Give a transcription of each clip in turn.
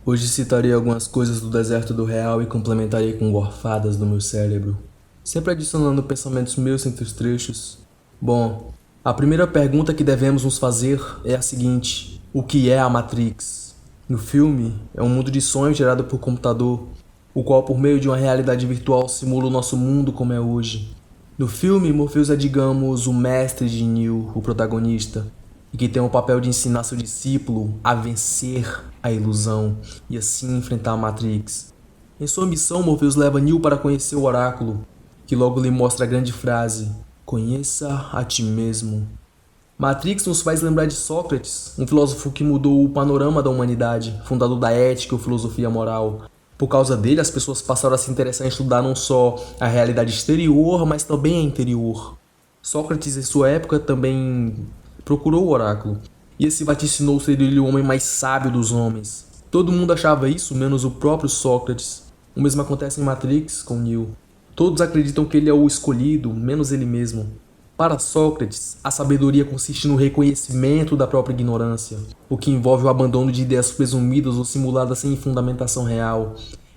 Hoje citarei algumas coisas do deserto do real e complementarei com gorfadas do meu cérebro, sempre adicionando pensamentos meus entre os trechos. Bom, a primeira pergunta que devemos nos fazer é a seguinte: o que é a Matrix? No filme, é um mundo de sonhos gerado por computador, o qual por meio de uma realidade virtual simula o nosso mundo como é hoje. No filme, Morpheus é, digamos, o mestre de Neo, o protagonista, e que tem o papel de ensinar seu discípulo a vencer a ilusão e assim enfrentar a Matrix. Em sua missão, Morpheus leva Neo para conhecer o oráculo, que logo lhe mostra a grande frase: conheça a ti mesmo. Matrix nos faz lembrar de Sócrates, um filósofo que mudou o panorama da humanidade, fundador da ética ou filosofia moral. Por causa dele, as pessoas passaram a se interessar em estudar não só a realidade exterior, mas também a interior. Sócrates, em sua época, também procurou o oráculo, e esse vaticinou ser ele o homem mais sábio dos homens. Todo mundo achava isso, menos o próprio Sócrates. O mesmo acontece em Matrix com Neo. Todos acreditam que ele é o escolhido, menos ele mesmo. Para Sócrates, a sabedoria consiste no reconhecimento da própria ignorância, o que envolve o abandono de ideias presumidas ou simuladas sem fundamentação real.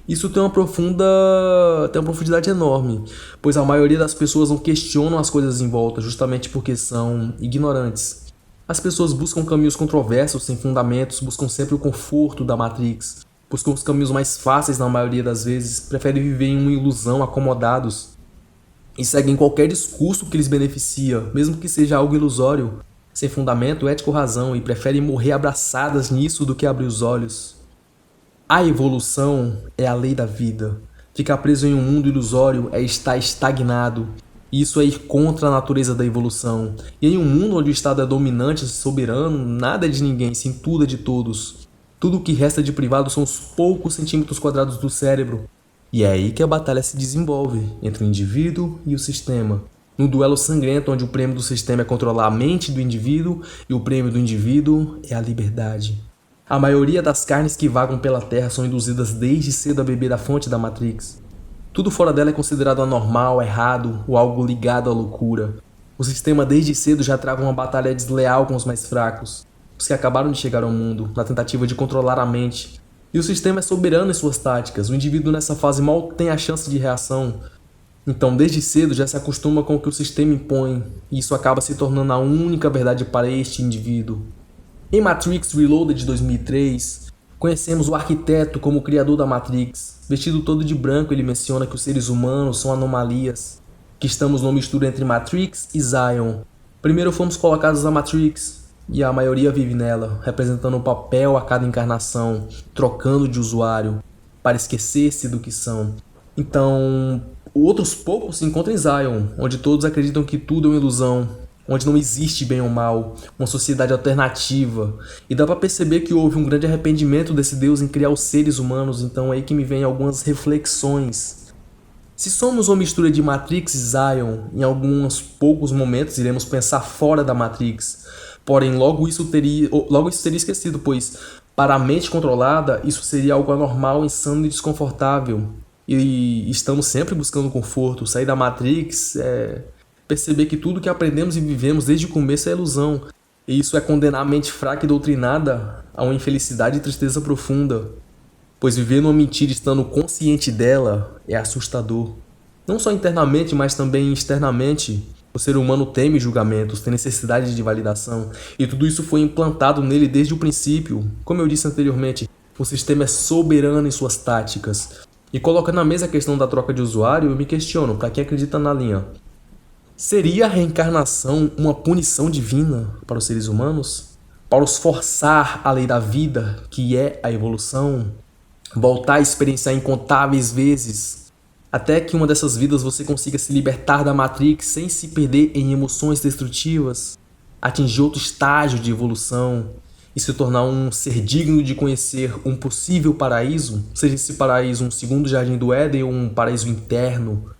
Isso tem uma profundidade enorme, pois a maioria das pessoas não questionam as coisas em volta, justamente porque são ignorantes. As pessoas buscam caminhos controversos, sem fundamentos, buscam sempre o conforto da Matrix, buscam os caminhos mais fáceis na maioria das vezes, preferem viver em uma ilusão, acomodados, e seguem qualquer discurso que lhes beneficia, mesmo que seja algo ilusório, sem fundamento, ética ou razão, e preferem morrer abraçadas nisso do que abrir os olhos. A evolução é a lei da vida. Ficar preso em um mundo ilusório é estar estagnado. E isso é ir contra a natureza da evolução. E em um mundo onde o Estado é dominante e soberano, nada é de ninguém, sim tudo é de todos. Tudo o que resta de privado são os poucos centímetros quadrados do cérebro. E é aí que a batalha se desenvolve, entre o indivíduo e o sistema. Num duelo sangrento onde o prêmio do sistema é controlar a mente do indivíduo e o prêmio do indivíduo é a liberdade. A maioria das carnes que vagam pela Terra são induzidas desde cedo a beber da fonte da Matrix. Tudo fora dela é considerado anormal, errado ou algo ligado à loucura. O sistema desde cedo já trava uma batalha desleal com os mais fracos, os que acabaram de chegar ao mundo, na tentativa de controlar a mente. E o sistema é soberano em suas táticas, o indivíduo nessa fase mal tem a chance de reação. Então, desde cedo já se acostuma com o que o sistema impõe, e isso acaba se tornando a única verdade para este indivíduo. Em Matrix Reloaded de 2003, conhecemos o arquiteto como o criador da Matrix. Vestido todo de branco, ele menciona que os seres humanos são anomalias, que estamos numa mistura entre Matrix e Zion. Primeiro fomos colocados na Matrix, e a maioria vive nela, representando um papel a cada encarnação, trocando de usuário, para esquecer-se do que são. Então, outros poucos se encontram em Zion, onde todos acreditam que tudo é uma ilusão, onde não existe bem ou mal, uma sociedade alternativa. E dá pra perceber que houve um grande arrependimento desse Deus em criar os seres humanos, então é aí que me vem algumas reflexões. Se somos uma mistura de Matrix e Zion, em alguns poucos momentos iremos pensar fora da Matrix. Porém, logo isso seria esquecido, pois para a mente controlada, isso seria algo anormal, insano e desconfortável. E estamos sempre buscando conforto. Sair da Matrix é perceber que tudo que aprendemos e vivemos desde o começo é ilusão. E isso é condenar a mente fraca e doutrinada a uma infelicidade e tristeza profunda. Pois viver numa mentira estando consciente dela é assustador. Não só internamente, mas também externamente. O ser humano teme julgamentos, tem necessidade de validação. E tudo isso foi implantado nele desde o princípio. Como eu disse anteriormente, o sistema é soberano em suas táticas. E coloca na mesa a questão da troca de usuário, eu me questiono, para quem acredita na linha: seria a reencarnação uma punição divina para os seres humanos? Para os forçar a lei da vida, que é a evolução? Voltar a experienciar incontáveis vezes, até que uma dessas vidas você consiga se libertar da Matrix sem se perder em emoções destrutivas, atingir outro estágio de evolução e se tornar um ser digno de conhecer um possível paraíso, seja esse paraíso um segundo jardim do Éden ou um paraíso interno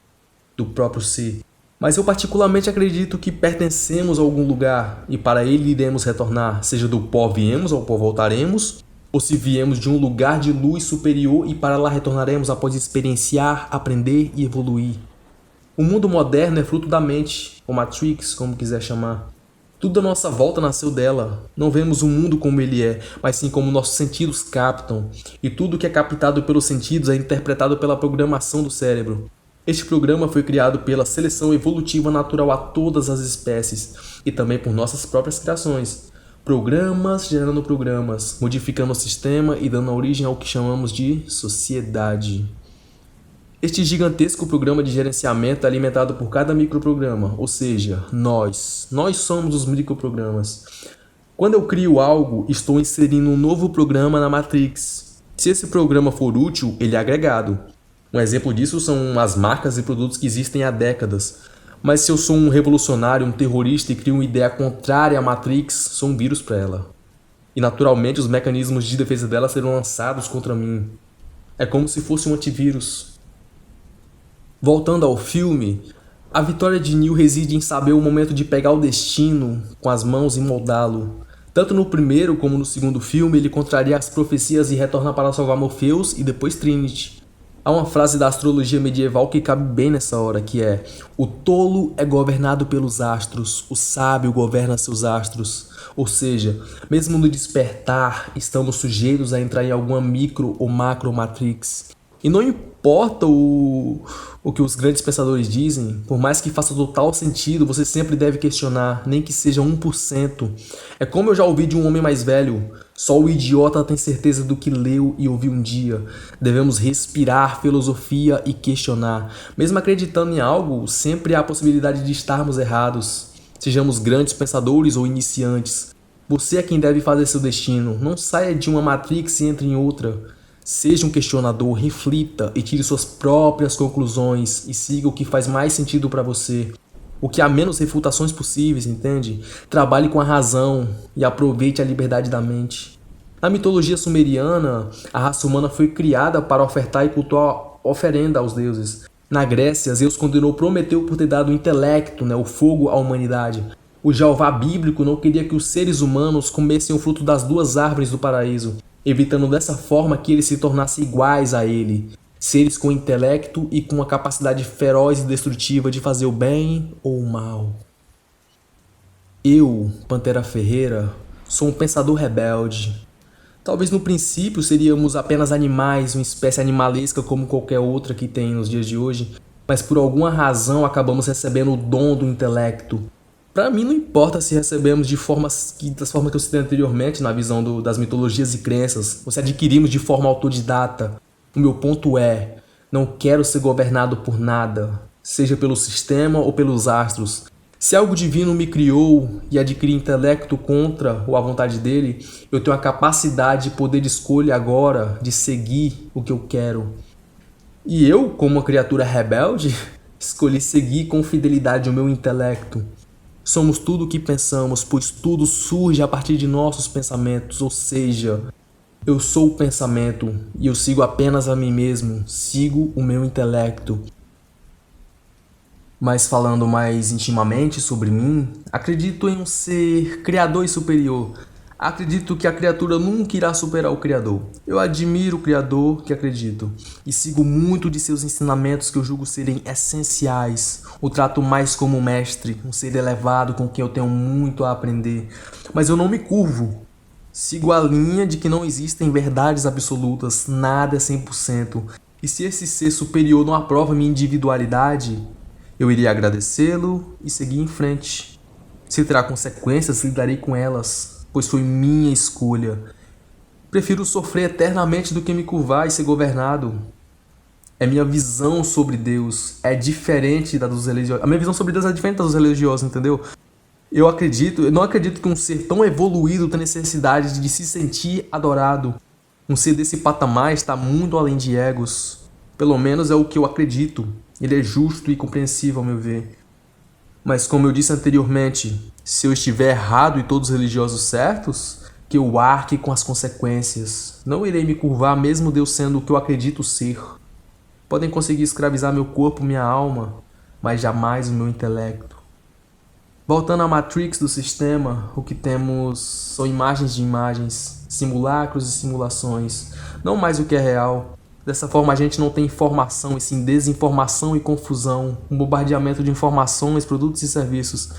do próprio ser. Mas eu particularmente acredito que pertencemos a algum lugar e para ele iremos retornar, seja do pó viemos ao pó voltaremos, ou se viemos de um lugar de luz superior e para lá retornaremos após experienciar, aprender e evoluir. O mundo moderno é fruto da mente, ou Matrix, como quiser chamar. Tudo à nossa volta nasceu dela. Não vemos o mundo como ele é, mas sim como nossos sentidos captam. E tudo que é captado pelos sentidos é interpretado pela programação do cérebro. Este programa foi criado pela seleção evolutiva natural a todas as espécies e também por nossas próprias criações. Programas gerando programas, modificando o sistema e dando origem ao que chamamos de sociedade. Este gigantesco programa de gerenciamento é alimentado por cada microprograma, ou seja, nós. Nós somos os microprogramas. Quando eu crio algo, estou inserindo um novo programa na Matrix. Se esse programa for útil, ele é agregado. Um exemplo disso são as marcas e produtos que existem há décadas. Mas se eu sou um revolucionário, um terrorista e crio uma ideia contrária à Matrix, sou um vírus para ela. E naturalmente os mecanismos de defesa dela serão lançados contra mim. É como se fosse um antivírus. Voltando ao filme, a vitória de Neo reside em saber o momento de pegar o destino com as mãos e moldá-lo. Tanto no primeiro como no segundo filme, ele contraria as profecias e retorna para salvar Morpheus e depois Trinity. Há uma frase da astrologia medieval que cabe bem nessa hora, que é: o tolo é governado pelos astros, o sábio governa seus astros. Ou seja, mesmo no despertar, estamos sujeitos a entrar em alguma micro ou macro matrix. E não importa o que os grandes pensadores dizem, por mais que faça total sentido, você sempre deve questionar, nem que seja 1%. É como eu já ouvi de um homem mais velho: só o idiota tem certeza do que leu e ouviu um dia. Devemos respirar filosofia e questionar. Mesmo acreditando em algo, sempre há a possibilidade de estarmos errados. Sejamos grandes pensadores ou iniciantes. Você é quem deve fazer seu destino. Não saia de uma matrix e entre em outra. Seja um questionador, reflita e tire suas próprias conclusões e siga o que faz mais sentido para você. O que há menos refutações possíveis, entende? Trabalhe com a razão e aproveite a liberdade da mente. Na mitologia sumeriana, a raça humana foi criada para ofertar e cultuar oferenda aos deuses. Na Grécia, Zeus condenou Prometeu por ter dado o intelecto, o fogo à humanidade. O Jeová bíblico não queria que os seres humanos comessem o fruto das duas árvores do paraíso, evitando dessa forma que eles se tornassem iguais a ele, seres com intelecto e com a capacidade feroz e destrutiva de fazer o bem ou o mal. Eu, Pantera Ferreira, sou um pensador rebelde. Talvez no princípio seríamos apenas animais, uma espécie animalesca como qualquer outra que tem nos dias de hoje, mas por alguma razão acabamos recebendo o dom do intelecto. Para mim não importa se recebemos das formas que eu citei anteriormente na visão das mitologias e crenças, ou se adquirimos de forma autodidata. O meu ponto é: não quero ser governado por nada, seja pelo sistema ou pelos astros. Se algo divino me criou e adquiri intelecto contra ou a vontade dele, eu tenho a capacidade e poder de escolha agora de seguir o que eu quero. E eu, como uma criatura rebelde, escolhi seguir com fidelidade o meu intelecto. Somos tudo o que pensamos, pois tudo surge a partir de nossos pensamentos, ou seja, eu sou o pensamento e eu sigo apenas a mim mesmo, sigo o meu intelecto. Mas falando mais intimamente sobre mim, acredito em um ser criador e superior. Acredito que a criatura nunca irá superar o Criador. Eu admiro o Criador que acredito e sigo muito de seus ensinamentos que eu julgo serem essenciais. O trato mais como mestre, um ser elevado com quem eu tenho muito a aprender. Mas eu não me curvo. Sigo a linha de que não existem verdades absolutas, nada é 100%. E se esse ser superior não aprova minha individualidade, eu irei agradecê-lo e seguir em frente. Se terá consequências, lidarei com elas, pois foi minha escolha. Prefiro sofrer eternamente do que me curvar e ser governado. É minha visão sobre Deus, é diferente da dos religiosos. A minha visão sobre Deus é diferente da dos religiosos, entendeu? Eu não acredito que um ser tão evoluído tenha necessidade de se sentir adorado. Um ser desse patamar está muito além de egos. Pelo menos é o que eu acredito. Ele é justo e compreensível, ao meu ver. Mas como eu disse anteriormente, se eu estiver errado e todos os religiosos certos, que eu arque com as consequências. Não irei me curvar mesmo Deus sendo o que eu acredito ser. Podem conseguir escravizar meu corpo, minha alma, mas jamais o meu intelecto. Voltando à Matrix do sistema, o que temos são imagens de imagens, simulacros e simulações, não mais o que é real. Dessa forma a gente não tem informação, e sim desinformação e confusão, um bombardeamento de informações, produtos e serviços.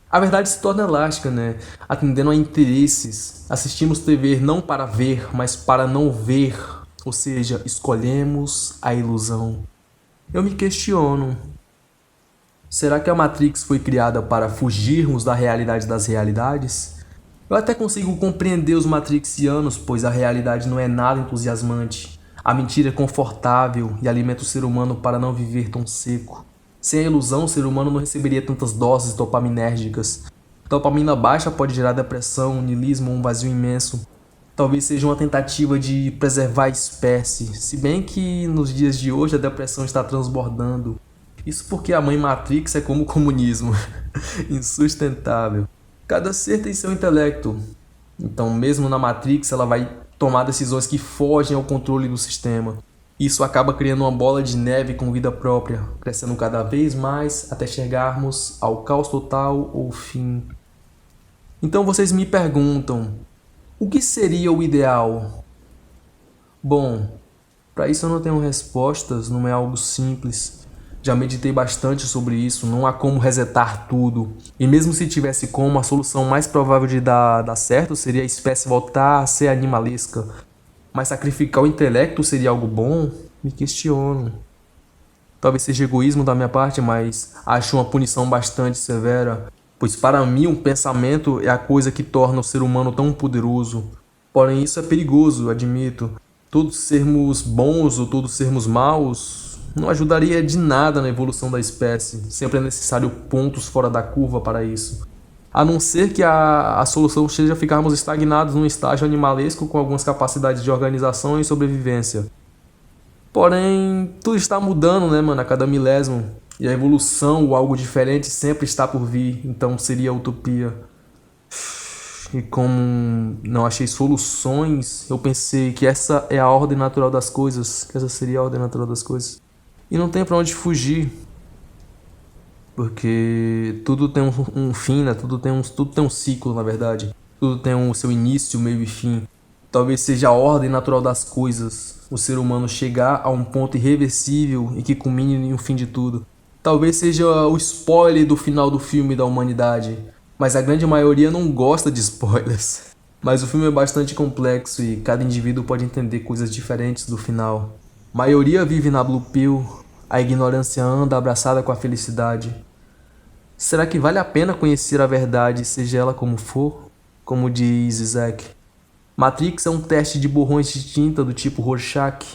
A verdade se torna elástica, né? Atendendo a interesses. Assistimos TV não para ver, mas para não ver. Ou seja, escolhemos a ilusão. Eu me questiono. Será que a Matrix foi criada para fugirmos da realidade das realidades? Eu até consigo compreender os matrixianos, pois a realidade não é nada entusiasmante. A mentira é confortável e alimenta o ser humano para não viver tão seco. Sem a ilusão, o ser humano não receberia tantas doses dopaminérgicas. Dopamina baixa pode gerar depressão, niilismo ou um vazio imenso. Talvez seja uma tentativa de preservar a espécie, se bem que nos dias de hoje a depressão está transbordando. Isso porque a mãe Matrix é como o comunismo, insustentável. Cada ser tem seu intelecto, então mesmo na Matrix ela vai tomar decisões que fogem ao controle do sistema. Isso acaba criando uma bola de neve com vida própria, crescendo cada vez mais até chegarmos ao caos total ou fim. Então vocês me perguntam, o que seria o ideal? Bom, para isso eu não tenho respostas, não é algo simples. Já meditei bastante sobre isso, não há como resetar tudo. E mesmo se tivesse como, a solução mais provável de dar certo seria a espécie voltar a ser animalesca. Mas sacrificar o intelecto seria algo bom? Me questiono. Talvez seja egoísmo da minha parte, mas acho uma punição bastante severa. Pois para mim, um pensamento é a coisa que torna o ser humano tão poderoso. Porém, isso é perigoso, eu admito. Todos sermos bons ou todos sermos maus não ajudaria de nada na evolução da espécie. Sempre é necessário pontos fora da curva para isso. A não ser que a solução seja ficarmos estagnados num estágio animalesco com algumas capacidades de organização e sobrevivência. Porém, tudo está mudando, né, mano, a cada milésimo. E a evolução ou algo diferente sempre está por vir, então seria utopia. E como não achei soluções, eu pensei que essa é a ordem natural das coisas, que essa seria a ordem natural das coisas. E não tem pra onde fugir, porque tudo tem um fim, né? Tudo tem um ciclo, na verdade. Tudo tem o seu início, meio e fim. Talvez seja a ordem natural das coisas, o ser humano chegar a um ponto irreversível e que culmine em um fim de tudo. Talvez seja o spoiler do final do filme da humanidade, mas a grande maioria não gosta de spoilers. Mas o filme é bastante complexo e cada indivíduo pode entender coisas diferentes do final. A maioria vive na Blue Pill, a ignorância anda abraçada com a felicidade. Será que vale a pena conhecer a verdade, seja ela como for? Como diz Isaac, Matrix é um teste de borrões de tinta do tipo Rorschach.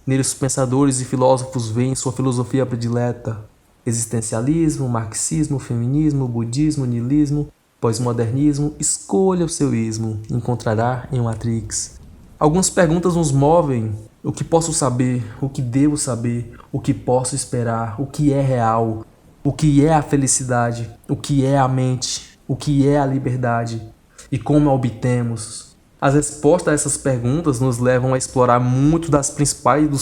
Nele os pensadores e filósofos veem sua filosofia predileta. Existencialismo, marxismo, feminismo, budismo, niilismo, pós-modernismo, escolha o seu ismo, encontrará em Matrix. Algumas perguntas nos movem. O que posso saber? O que devo saber? O que posso esperar? O que é real? O que é a felicidade? O que é a mente? O que é a liberdade? E como a obtemos? As respostas a essas perguntas nos levam a explorar muito dos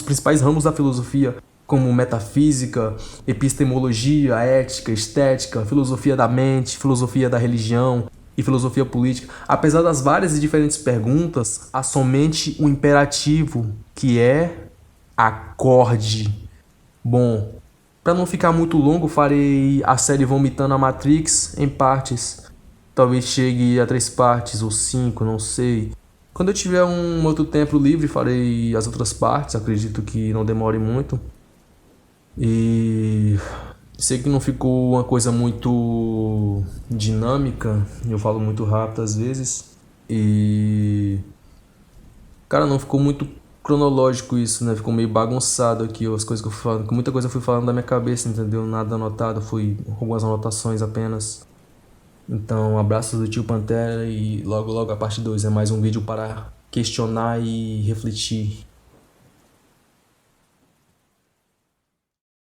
principais ramos da filosofia, como metafísica, epistemologia, ética, estética, filosofia da mente, filosofia da religião e filosofia política. Apesar das várias e diferentes perguntas, há somente um imperativo, que é acorde. Bom, para não ficar muito longo, farei a série Vomitando a Matrix em partes. Talvez chegue a 3 partes ou 5, não sei. Quando eu tiver um outro tempo livre, farei as outras partes. Acredito que não demore muito. E sei que não ficou uma coisa muito dinâmica. Eu falo muito rápido às vezes. E cara, não ficou muito cronológico isso, né? Ficou meio bagunçado aqui as coisas que eu fui falando. Muita coisa eu fui falando da minha cabeça, entendeu? Nada anotado, foi algumas anotações apenas. Então, abraços do tio Pantera e logo logo a parte 2 é mais um vídeo para questionar e refletir.